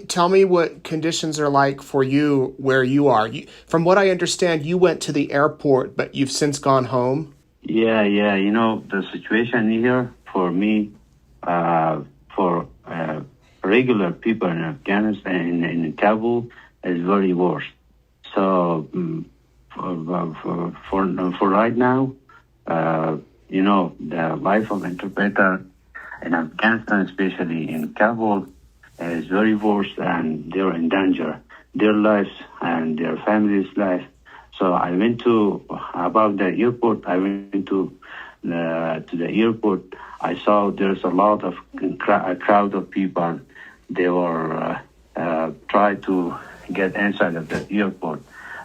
Tell me what conditions are like for you where you are. From what I understand, you went to the airport, but you've since gone home. Yeah. The situation here for me, uh, for regular people in Afghanistan, in Kabul, is very worse. So for right now, the life of interpreter in Afghanistan, especially in Kabul, is very worse, and they're in danger, their lives and their families' life. So I went to about the airport. I went to the airport. I saw there's a lot of a crowd of people. They were try to get inside of the airport,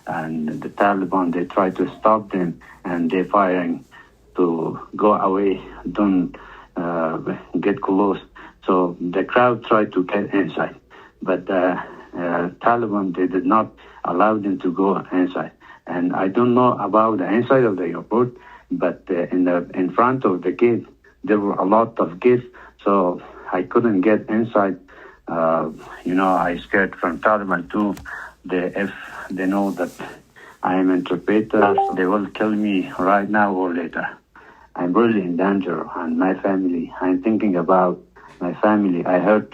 and the Taliban they try to stop them, and they're firing to go away. Don't get close. So the crowd tried to get inside, but Taliban they did not allow them to go inside. And I don't know about the inside of the airport, but in front of the gate there were a lot of gates, so I couldn't get inside. I scared from Taliban too. If they know that I am interpreter, they will kill me right now or later. I'm really in danger, and my family. I'm thinking about my family. I heard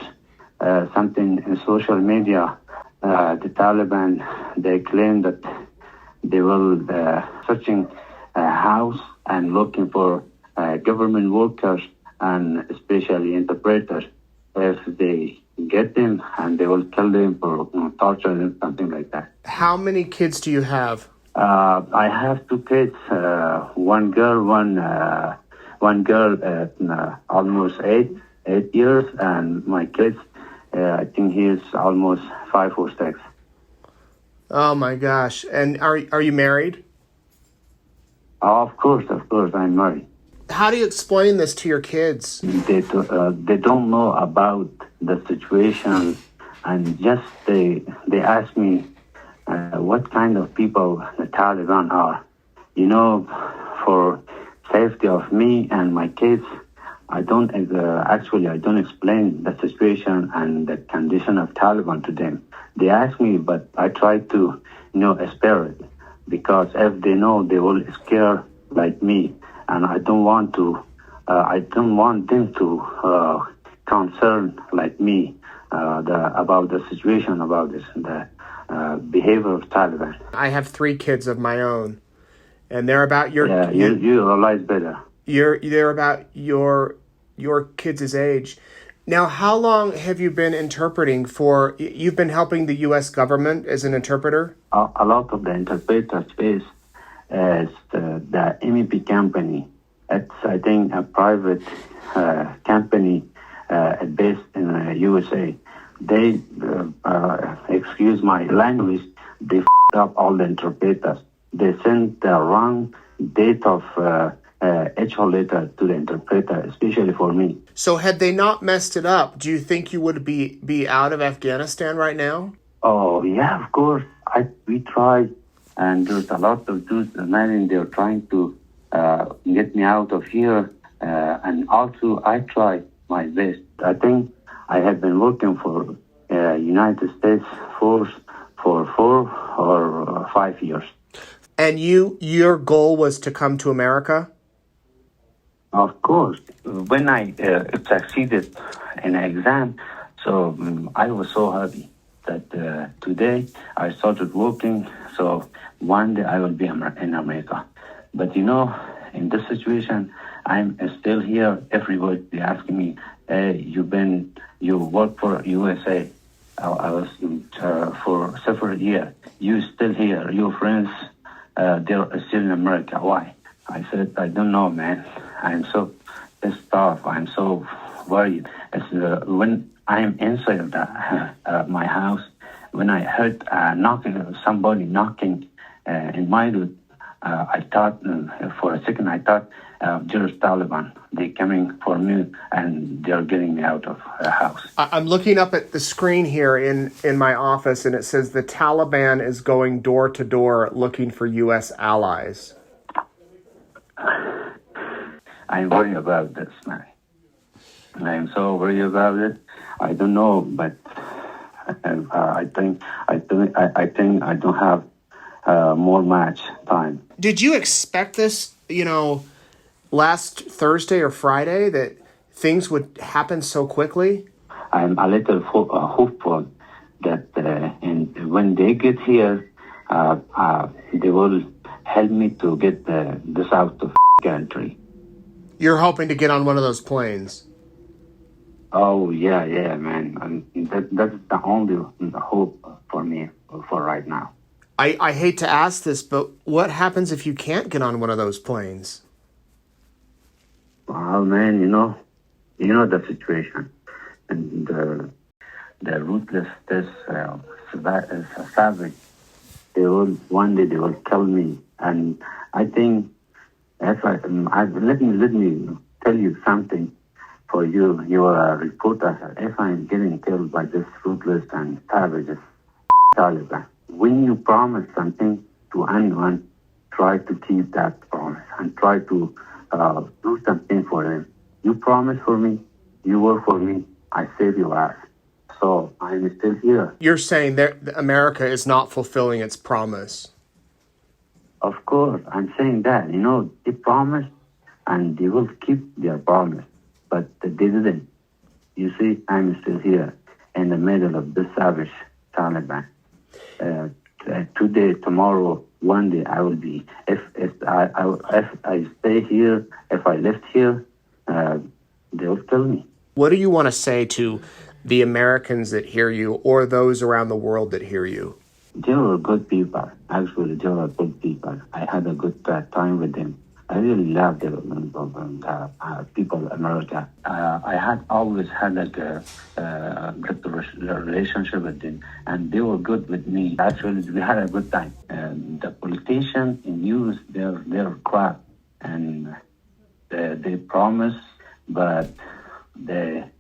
something in social media. The Taliban they claim that they will searching a house and looking for government workers and especially interpreters. If they get them, and they will kill them for torture and something like that. How many kids do you have? I have two kids, one girl, one girl at almost 8 years, and my kids, I think he is almost 5 or 6. Oh my gosh! And are you married? Of course, I'm married. How do you explain this to your kids? They don't know about the situation, and just they ask me what kind of people the Taliban are. For safety of me and my kids, I don't I don't explain the situation and the condition of Taliban to them. They ask me, but I try to spare it, because if they know, they will scare like me, and I don't want to. I don't want them to concern like me about the situation, about the behavior of Taliban. I have 3 kids of my own, and they're about your. Yeah, you realize better. They're about your kids' age. Now, how long have you been interpreting for? You've been helping the U.S. government as an interpreter? A lot of the interpreters face is the MEP company. It's, I think, a private company based in the USA. They, excuse my language, they up all the interpreters. They sent the wrong date of HO letter to the interpreter, especially for me. So had they not messed it up, do you think you would be out of Afghanistan right now? Oh, yeah, of course. We tried, and there's a lot of dudes, men, they're trying to get me out of here. And also, I tried my best. I think I have been working for United States Force for 4 or 5 years. And your goal was to come to America? Of course. When I succeeded in an exam, so I was so happy that today I started working, so one day I will be in America. But in this situation, I'm still here. Everybody asking me, hey, you work for USA. I was for several years. You still here. Your friends, they're still in America. Why? I said, I don't know, man. I'm so pissed off. I'm so worried. When I'm inside of my house, when I heard somebody knocking in my room, I thought, for a second, there's Taliban. They're coming for me, and they're getting me out of the house. I'm looking up at the screen here in my office, and it says the Taliban is going door to door looking for U.S. allies. I'm worried about this, man. I'm so worried about it. I don't know, but I think I don't have more match time. Did you expect this, last Thursday or Friday, that things would happen so quickly? I'm a little hopeful that when they get here, they will help me to get this out of country. You're hoping to get on one of those planes. Oh yeah, man. That's the only hope for me for right now. I hate to ask this, but what happens if you can't get on one of those planes? Well, man, you know the situation, and the ruthless, this savage. One day they will kill me, and I think if let me tell you something. For you, you are a reporter. If I'm getting killed by this ruthless and savage Taliban, when you promise something to anyone, try to keep that promise and try to do something for them. You promise for me, you work for me, I save your ass. So I'm still here. You're saying that America is not fulfilling its promise. Of course, I'm saying that. They promised and they will keep their promise. But they didn't. You see, I'm still here in the middle of this savage Taliban. Today, tomorrow, one day, I will be. If I stay here, if I left here, they will kill me. What do you want to say to the Americans that hear you, or those around the world that hear you? They were good people. Actually, they were good people. I had a good time with them. I really love the people of America. I had always had a good relationship with them, and they were good with me. Actually, we had a good time. The politicians use their crap, and they promise, but they're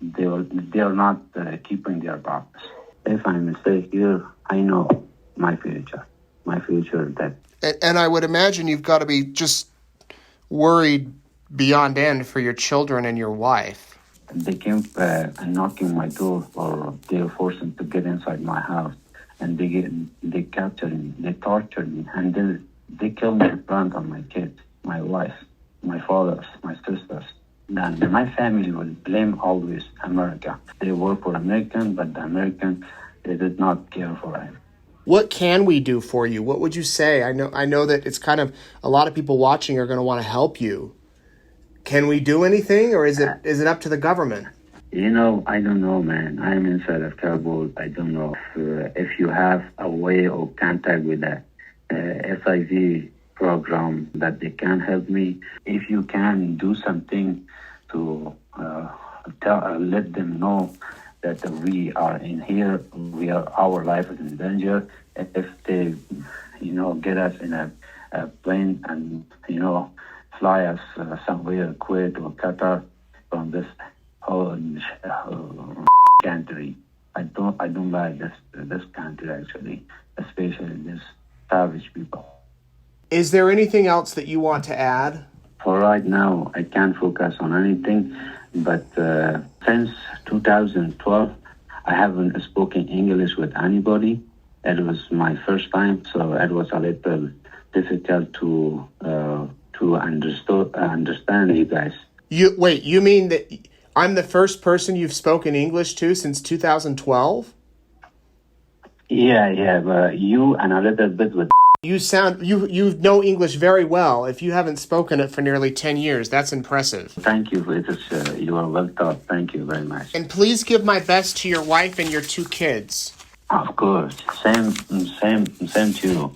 not keeping their promise. If I stay here, I know my future. My future that. And I would imagine you've got to be just worried beyond end for your children and your wife. They came knocking my door, or they were forcing to get inside my house, and they captured me, they tortured me, and then they killed me in front of my kids, my wife, my fathers, my sisters. And my family will blame always America. They work for American, but the American, they did not care for them. What can we do for you? What would you say? I know that it's kind of, a lot of people watching are going to want to help you. Can we do anything, or is it up to the government? I don't know, man. I'm inside of Kabul. I don't know if you have a way of contact with the SIV program that they can help me. If you can do something to let them know that we are in here, our life is in danger. If they, get us in a plane and, fly us somewhere, Kuwait or Qatar, from this whole country. I don't like this country, actually, especially this savage people. Is there anything else that you want to add? For right now, I can't focus on anything, but since 2012, I haven't spoken English with anybody. It was my first time, so it was a little difficult to understand you guys. You mean that I'm the first person you've spoken English to since 2012? Yeah, but you and a little bit with. You know English very well. If you haven't spoken it for nearly 10 years, that's impressive. Thank you. You are well taught. Thank you very much. And please give my best to your wife and your 2 kids. Of course. Same to you.